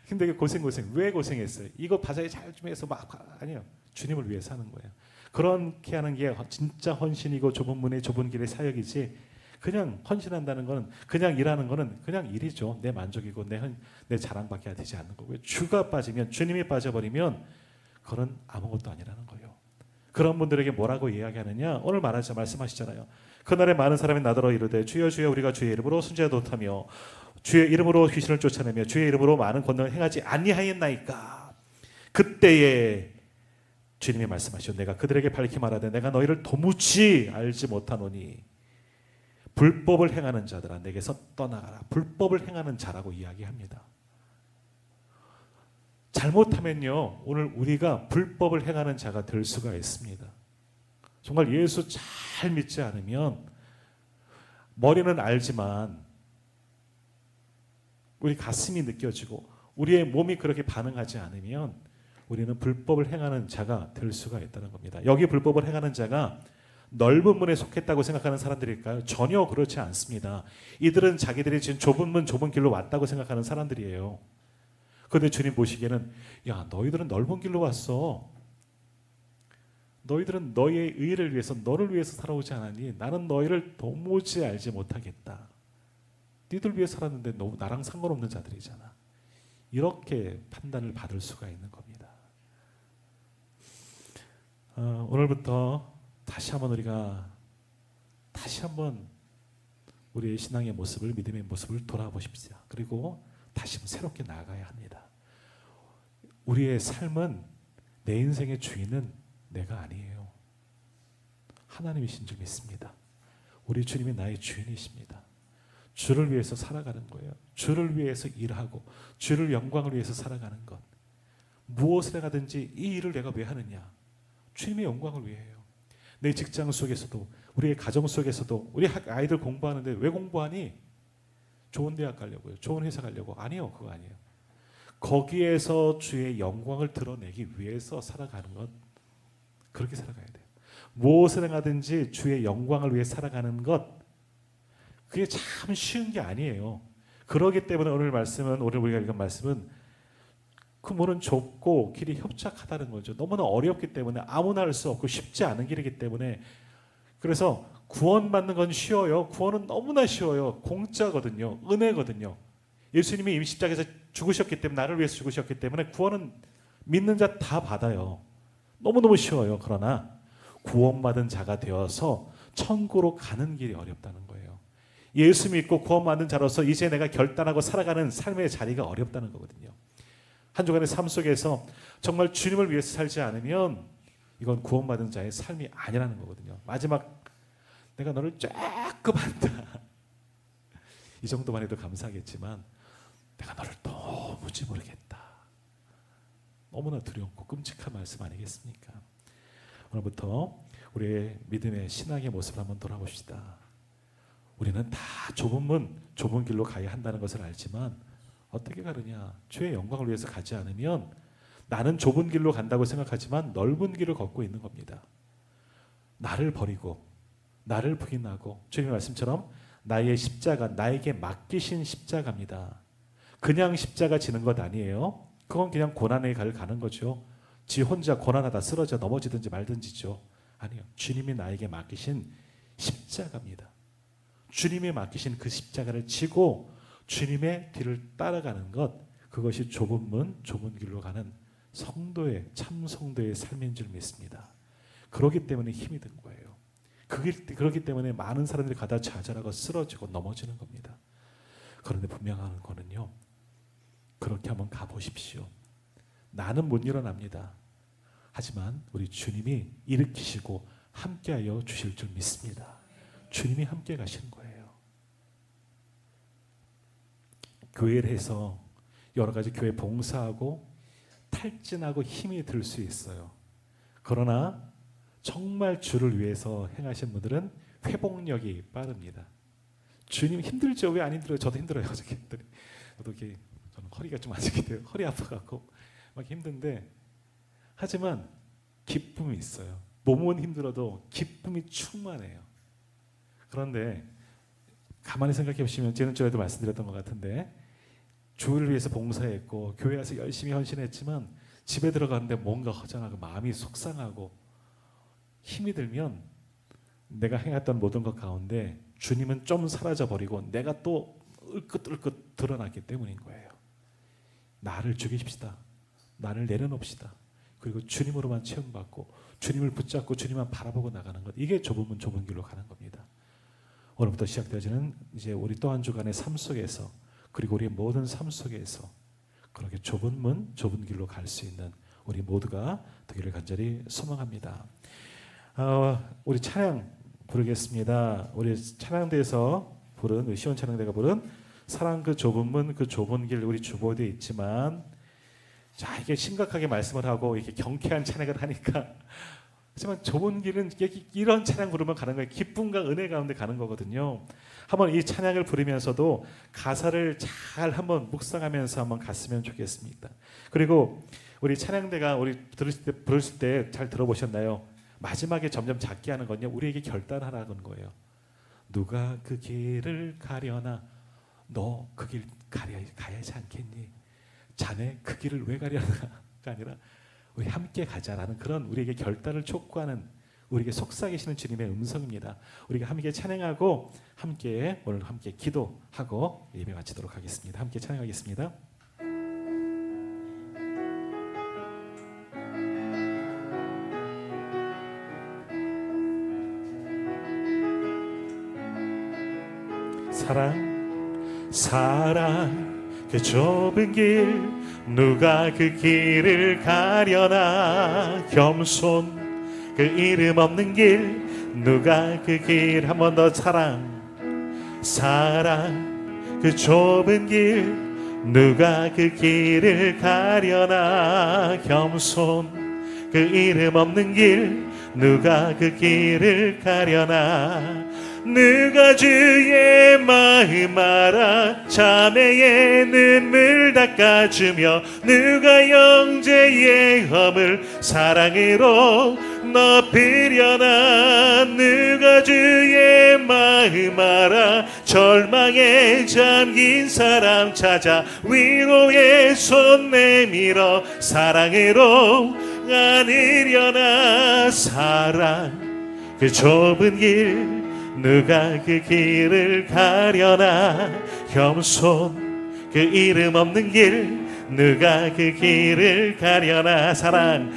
힘들게 고생 왜 고생했어요? 이거 바자회 잘 좀 해서 막 아니요. 주님을 위해서 하는 거예요. 그렇게 하는 게 진짜 헌신이고 좁은 문의 좁은 길의 사역이지. 그냥 헌신한다는 거는 그냥 일하는 거는 그냥 일이죠. 내 만족이고 내 자랑밖에 되지 않는 거고요. 주가 빠지면 주님이 빠져버리면 그건 아무것도 아니라는 거예요. 그런 분들에게 뭐라고 이야기하느냐? 오늘 말씀하시잖아요. 그날에 많은 사람이 나더러 이르되 주여 주여 우리가 주의 이름으로 순죄하도하며 주의 이름으로 귀신을 쫓아내며 주의 이름으로 많은 권능을 행하지 아니하였나이까. 그때에 주님이 말씀하시오. 내가 그들에게 밝히 말하되 내가 너희를 도무지 알지 못하노니 불법을 행하는 자들아 내게서 떠나가라. 불법을 행하는 자라고 이야기합니다. 잘못하면요 오늘 우리가 불법을 행하는 자가 될 수가 있습니다. 정말 예수 잘 믿지 않으면 머리는 알지만 우리 가슴이 느껴지고 우리의 몸이 그렇게 반응하지 않으면 우리는 불법을 행하는 자가 될 수가 있다는 겁니다. 여기 불법을 행하는 자가 넓은 문에 속했다고 생각하는 사람들일까요? 전혀 그렇지 않습니다. 이들은 자기들이 지금 좁은 문 좁은 길로 왔다고 생각하는 사람들이에요. 그런데 주님 보시기에는 야 너희들은 넓은 길로 왔어. 너희들은 너희의 의를 위해서 너를 위해서 살아오지 않았니? 나는 너희를 도무지 알지 못하겠다. 너희들 위해 살았는데 너 나랑 상관없는 자들이잖아. 이렇게 판단을 받을 수가 있는 겁니다. 오늘부터 다시 한번 우리의 신앙의 모습을 믿음의 모습을 돌아보십시오. 그리고 다시 새롭게 나아가야 합니다. 우리의 삶은 내 인생의 주인은 내가 아니에요. 하나님이신 줄 믿습니다. 우리 주님이 나의 주인이십니다. 주를 위해서 살아가는 거예요. 주를 위해서 일하고 주를 영광을 위해서 살아가는 것. 무엇을 하든지 이 일을 내가 왜 하느냐? 주님의 영광을 위해요. 내 직장 속에서도, 우리의 가정 속에서도, 우리 아이들 공부하는데 왜 공부하니? 좋은 대학 가려고요. 좋은 회사 가려고. 아니요, 그거 아니에요. 거기에서 주의 영광을 드러내기 위해서 살아가는 것. 그렇게 살아가야 돼요. 무엇을 하든지 주의 영광을 위해 살아가는 것. 그게 참 쉬운 게 아니에요. 그러기 때문에 오늘 우리가 읽은 말씀은 그 문은 좁고 길이 협착하다는 거죠. 너무나 어렵기 때문에 아무나 할 수 없고 쉽지 않은 길이기 때문에, 그래서 구원받는 건 쉬워요. 구원은 너무나 쉬워요. 공짜거든요. 은혜거든요. 예수님이 이미 십자가에서 죽으셨기 때문에, 나를 위해서 죽으셨기 때문에 구원은 믿는 자 다 받아요. 너무너무 쉬워요. 그러나 구원받은 자가 되어서 천국으로 가는 길이 어렵다는 거예요. 예수 믿고 구원받은 자로서 이제 내가 결단하고 살아가는 삶의 자리가 어렵다는 거거든요. 한 주간의 삶 속에서 정말 주님을 위해서 살지 않으면 이건 구원받은 자의 삶이 아니라는 거거든요. 마지막 내가 너를 조금 한다. 이 정도만 해도 감사하겠지만 내가 너를 도무지 모르겠다. 너무나 두렵고 끔찍한 말씀 아니겠습니까? 오늘부터 우리의 믿음의 신앙의 모습을 한번 돌아봅시다. 우리는 다 좁은 문, 좁은 길로 가야 한다는 것을 알지만 어떻게 가느냐? 주의 영광을 위해서 가지 않으면 나는 좁은 길로 간다고 생각하지만 넓은 길을 걷고 있는 겁니다. 나를 버리고 나를 부인하고 주님의 말씀처럼 나의 십자가, 나에게 맡기신 십자가입니다. 그냥 십자가 지는 것 아니에요. 그건 그냥 고난의 길을 가는 거죠. 지 혼자 고난하다 쓰러져 넘어지든지 말든지죠. 아니요. 주님이 나에게 맡기신 십자가입니다. 주님이 맡기신 그 십자가를 지고 주님의 뒤를 따라가는 것, 그것이 좁은 문, 좁은 길로 가는 성도의, 참 성도의 삶인 줄 믿습니다. 그렇기 때문에 힘이 든 거예요. 그렇기 때문에 많은 사람들이 가다 좌절하고 쓰러지고 넘어지는 겁니다. 그런데 분명한 거는요, 그렇게 한번 가보십시오. 나는 못 일어납니다. 하지만 우리 주님이 일으키시고 함께하여 주실 줄 믿습니다. 주님이 함께 가시는 거예요. 교회를 해서 여러 가지 교회 봉사하고 탈진하고 힘이 들 수 있어요. 그러나 정말 주를 위해서 행하신 분들은 회복력이 빠릅니다. 주님 힘들죠? 왜 안 힘들어요? 저도 힘들어요. 저도 이렇게 저는 허리가 좀 아직이 돼요. 허리 아파갖고 막 힘든데, 하지만 기쁨이 있어요. 몸은 힘들어도 기쁨이 충만해요. 그런데 가만히 생각해 보시면, 지난주에도 말씀드렸던 것 같은데, 주를 위해서 봉사했고 교회 와서 열심히 헌신했지만 집에 들어가는데 뭔가 허전하고 마음이 속상하고 힘이 들면 내가 행했던 모든 것 가운데 주님은 좀 사라져버리고 내가 또 을긋을긋 드러났기 때문인 거예요. 나를 죽이십시다. 나를 내려놓읍시다. 그리고 주님으로만 채움받고 주님을 붙잡고 주님만 바라보고 나가는 것, 이게 좁은 문 좁은 길로 가는 겁니다. 오늘부터 시작되어지는 이제 우리 또 한 주간의 삶 속에서, 그리고 우리의 모든 삶 속에서 그렇게 좁은 문 좁은 길로 갈 수 있는 우리 모두가 되기를 간절히 소망합니다. 우리 찬양 부르겠습니다. 우리 찬양대에서 부른, 우리 시온 찬양대가 부른 사랑 그 좁은 문 그 좁은 길, 우리 주보에 있지만, 자, 이게 심각하게 말씀을 하고 이렇게 경쾌한 찬양을 하니까, 하지만 좁은 길은 이런 찬양 부르면 가는 거예요. 기쁨과 은혜 가운데 가는 거거든요. 한번 이 찬양을 부르면서도 가사를 잘 한번 묵상하면서 한번 갔으면 좋겠습니다. 그리고 우리 찬양대가 우리 부르실 때 잘 들어보셨나요? 마지막에 점점 작게 하는 건요, 우리에게 결단하라는 거예요. 누가 그 길을 가려나 너 그 길 가야지 않겠니? 자네 그 길을 왜 가려나가 아니라 우리 함께 가자라는 그런 우리에게 결단을 촉구하는, 우리에게 속삭이시는 주님의 음성입니다. 우리가 함께 찬양하고 오늘 함께 기도하고 예배 마치도록 하겠습니다. 함께 찬양하겠습니다. 사랑 그 좁은 길 누가 그 길을 가려나, 겸손 그 이름 없는 길 누가 그 길, 한 번 더 사랑 사랑 그 좁은 길 누가 그 길을 가려나. 겸손 그 이름 없는 길 누가 그 길을 가려나. 누가 주의 마음 알아 자매의 눈물 닦아주며 누가 형제의 허물 사랑으로 높이려나. 누가 주의 마음 알아 절망에 잠긴 사람 찾아 위로의 손 내밀어 사랑으로 안으려나. 사랑 그 좁은 길 누가 그 길을 가려나. 겸손 그 이름 없는 길 누가 그 길을 가려나. 사랑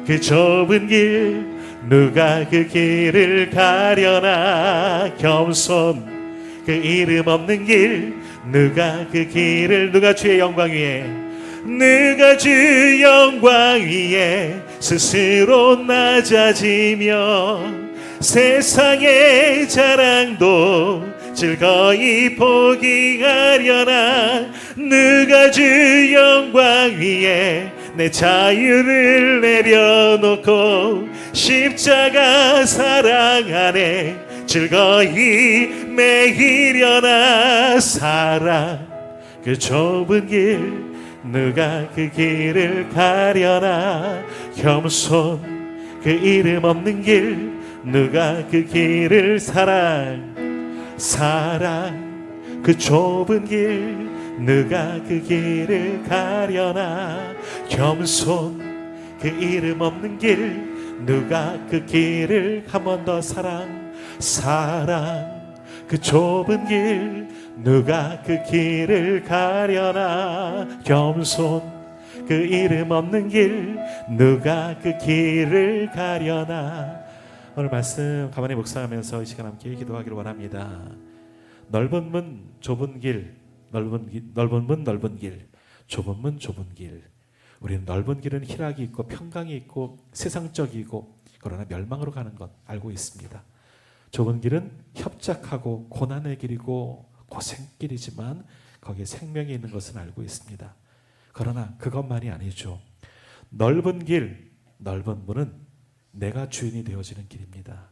그 좁은 길 누가 그 길을 가려나. 겸손 그 이름 없는 길 누가 그 길을. 누가 주의 영광 위에 누가 주 영광 위에 스스로 낮아지며 세상의 자랑도 즐거이 포기하려나. 누가 주 영광 위에 내 자유를 내려놓고 십자가 사랑 안에 즐거이 매이려나. 사랑 그 좁은 길 누가 그 길을 가려나. 겸손 그 이름 없는 길 누가 그 길을. 사랑 그 좁은 길 누가 그 길을 가려나. 겸손 그 이름 없는 길 누가 그 길을. 한 번 더. 사랑 그 좁은 길 누가 그 길을 가려나. 겸손 그 이름 없는 길 누가 그 길을 가려나. 오늘 말씀 가만히 묵상하면서 이 시간 함께 기도하기를 원합니다. 넓은 문 좁은 길, 넓은 문 넓은 길, 좁은 문 좁은 길. 우리는 넓은 길은 희락이 있고 평강이 있고 세상적이고 그러나 멸망으로 가는 것 알고 있습니다. 좁은 길은 협착하고 고난의 길이고 고생길이지만 거기에 생명이 있는 것은 알고 있습니다. 그러나 그것만이 아니죠. 넓은 길, 넓은 문은 내가 주인이 되어지는 길입니다.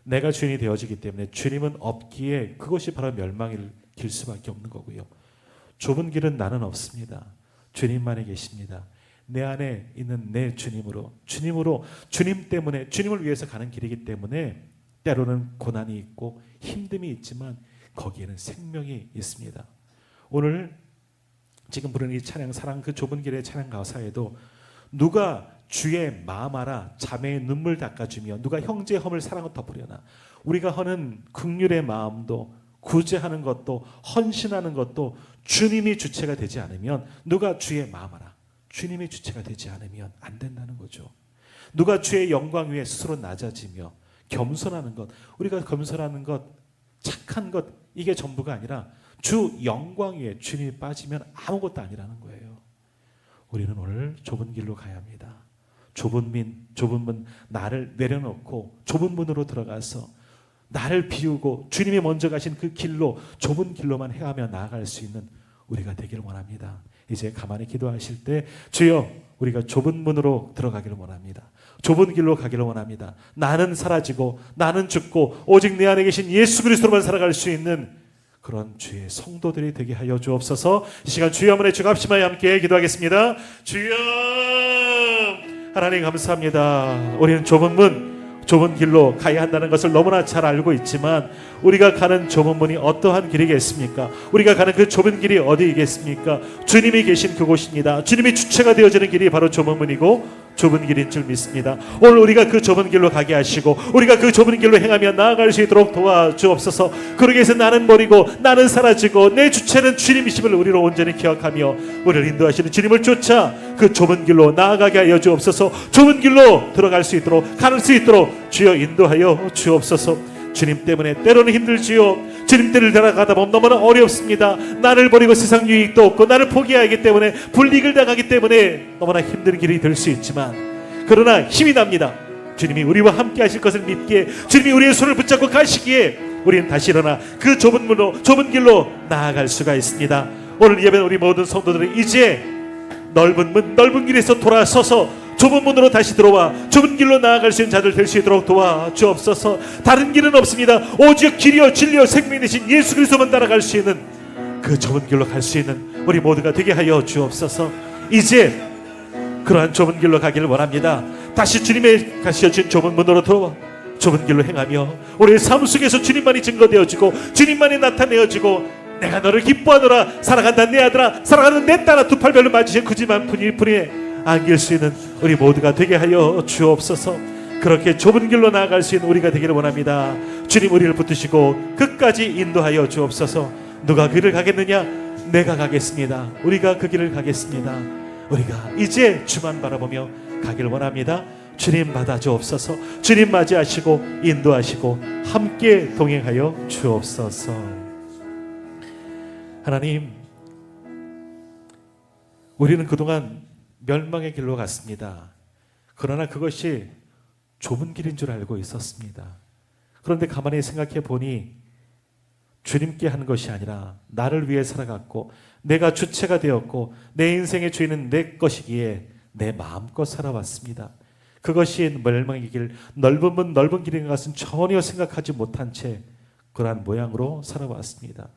내가 주인이 되어지기 때문에 주님은 없기에 그것이 바로 멸망일 길 수밖에 없는 거고요. 좁은 길은 나는 없습니다. 주님만이 계십니다. 내 안에 있는 내 주님으로 주님 때문에 주님을 위해서 가는 길이기 때문에 때로는 고난이 있고 힘듦이 있지만 거기에는 생명이 있습니다. 오늘 지금 부르는 이 찬양 사랑 그 좁은 길의 찬양 가사에도 누가 주의 마음 알아 자매의 눈물 닦아주며 누가 형제의 허물 사랑을 덮으려나. 우리가 하는 긍휼의 마음도 구제하는 것도 헌신하는 것도 주님이 주체가 되지 않으면 누가 주의 마음 알아 주님이 주체가 되지 않으면 안 된다는 거죠. 누가 주의 영광 위에 스스로 낮아지며 겸손하는 것, 우리가 겸손하는 것, 착한 것 이게 전부가 아니라 주 영광 위에 주님이 빠지면 아무것도 아니라는 거예요. 우리는 오늘 좁은 길로 가야 합니다. 좁은 문 나를 내려놓고 좁은 문으로 들어가서 나를 비우고 주님이 먼저 가신 그 길로 좁은 길로만 헤아며 나아갈 수 있는 우리가 되기를 원합니다. 이제 가만히 기도하실 때 주여 우리가 좁은 문으로 들어가기를 원합니다. 좁은 길로 가기를 원합니다. 나는 사라지고 나는 죽고 오직 내 안에 계신 예수 그리스도로만 살아갈 수 있는 그런 주의 성도들이 되게 하여 주옵소서. 이 시간 주여 한번 주가 합심하여 함께 기도하겠습니다. 주여 하나님 감사합니다. 우리는 좁은 길로 가야 한다는 것을 너무나 잘 알고 있지만 우리가 가는 좁은 문이 어떠한 길이겠습니까? 우리가 가는 그 좁은 길이 어디이겠습니까? 주님이 계신 그곳입니다. 주님이 주체가 되어지는 길이 바로 좁은 문이고 좁은 길인 줄 믿습니다. 오늘 우리가 그 좁은 길로 가게 하시고 우리가 그 좁은 길로 행하며 나아갈 수 있도록 도와주옵소서. 그러기 위해서 나는 버리고 나는 사라지고 내 주체는 주님이심을 우리로 온전히 기억하며 우리를 인도하시는 주님을 쫓아 그 좁은 길로 나아가게 하여 주옵소서. 좁은 길로 들어갈 수 있도록 갈 수 있도록 주여 인도하여 주옵소서. 주님 때문에 때로는 힘들지요. 주님 때를 따라가다 보면 너무나 어렵습니다. 나를 버리고 세상 유익도 없고 나를 포기하기 때문에 불이익을 당하기 때문에 너무나 힘든 길이 될 수 있지만 그러나 힘이 납니다. 주님이 우리와 함께 하실 것을 믿기에 주님이 우리의 손을 붙잡고 가시기에 우리는 다시 일어나 그 좁은 문으로, 좁은 길로 나아갈 수가 있습니다. 오늘 예배는 우리 모든 성도들은 이제 넓은 문, 넓은 길에서 돌아서서 좁은 문으로 다시 들어와 좁은 길로 나아갈 수 있는 자들 될 수 있도록 도와주옵소서. 다른 길은 없습니다. 오직 길이요 진리요 생명이 되신 예수 그리스도만 따라갈 수 있는 그 좁은 길로 갈 수 있는 우리 모두가 되게 하여 주옵소서. 이제 그러한 좁은 길로 가기를 원합니다. 다시 주님의 가시어진 좁은 문으로 들어와 좁은 길로 행하며 우리의 삶 속에서 주님만이 증거되어지고 주님만이 나타내어지고 내가 너를 기뻐하노라, 살아간다 내 아들아, 살아가는 내 딸아, 두 팔별로 맞으신 그지만 분이 안길 수 있는 우리 모두가 되게 하여 주옵소서. 그렇게 좁은 길로 나아갈 수 있는 우리가 되기를 원합니다. 주님 우리를 붙드시고 끝까지 인도하여 주옵소서. 누가 그 길을 가겠느냐? 내가 가겠습니다. 우리가 그 길을 가겠습니다. 우리가 이제 주만 바라보며 가길 원합니다. 주님 받아 주옵소서. 주님 맞이하시고 인도하시고 함께 동행하여 주옵소서. 하나님, 우리는 그동안 멸망의 길로 갔습니다. 그러나 그것이 좁은 길인 줄 알고 있었습니다. 그런데 가만히 생각해 보니 주님께 한 것이 아니라 나를 위해 살아갔고 내가 주체가 되었고 내 인생의 주인은 내 것이기에 내 마음껏 살아왔습니다. 그것이 멸망의 길, 넓은 문, 넓은 길인 것은 전혀 생각하지 못한 채 그러한 모양으로 살아왔습니다.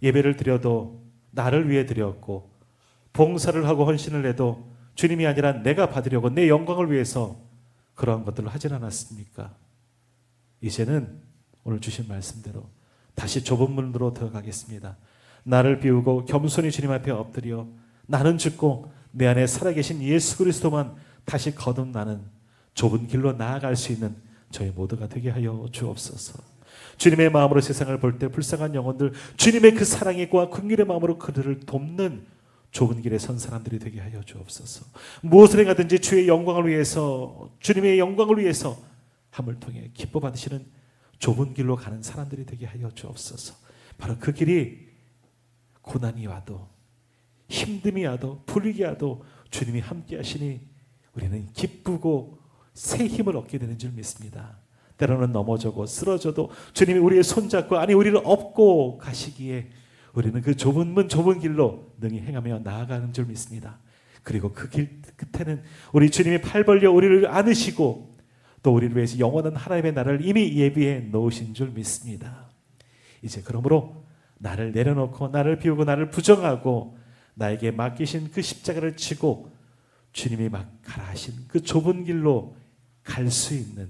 예배를 드려도 나를 위해 드렸고 봉사를 하고 헌신을 해도 주님이 아니라 내가 받으려고 내 영광을 위해서 그러한 것들을 하진 않았습니까? 이제는 오늘 주신 말씀대로 다시 좁은 문으로 들어가겠습니다. 나를 비우고 겸손히 주님 앞에 엎드려 나는 죽고 내 안에 살아계신 예수 그리스도만 다시 거듭나는 좁은 길로 나아갈 수 있는 저희 모두가 되게 하여 주옵소서. 주님의 마음으로 세상을 볼 때 불쌍한 영혼들, 주님의 그 사랑과 긍휼의 마음으로 그들을 돕는 좁은 길에 선 사람들이 되게 하여 주옵소서. 무엇을 행하든지 주의 영광을 위해서, 주님의 영광을 위해서 함을 통해 기뻐 받으시는 좁은 길로 가는 사람들이 되게 하여 주옵소서. 바로 그 길이 고난이 와도 힘듦이 와도 불리게 와도 주님이 함께 하시니 우리는 기쁘고 새 힘을 얻게 되는 줄 믿습니다. 때로는 넘어져고 쓰러져도 주님이 우리의 손잡고 아니 우리를 업고 가시기에 우리는 그 좁은 문 좁은 길로 능히 행하며 나아가는 줄 믿습니다. 그리고 그 길 끝에는 우리 주님이 팔 벌려 우리를 안으시고 또 우리를 위해서 영원한 하나님의 나라를 이미 예비해 놓으신 줄 믿습니다. 이제 그러므로 나를 내려놓고 나를 비우고 나를 부정하고 나에게 맡기신 그 십자가를 지고 주님이 막 가라 하신 그 좁은 길로 갈 수 있는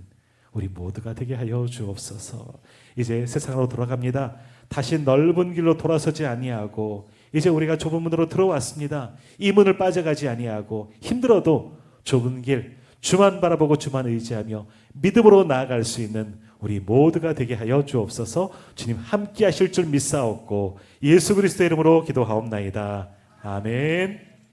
우리 모두가 되게 하여 주옵소서. 이제 세상으로 돌아갑니다. 다시 넓은 길로 돌아서지 아니하고 이제 우리가 좁은 문으로 들어왔습니다. 이 문을 빠져가지 아니하고 힘들어도 좁은 길 주만 바라보고 주만 의지하며 믿음으로 나아갈 수 있는 우리 모두가 되게 하여 주옵소서. 주님 함께 하실 줄 믿사옵고 예수 그리스도의 이름으로 기도하옵나이다. 아멘.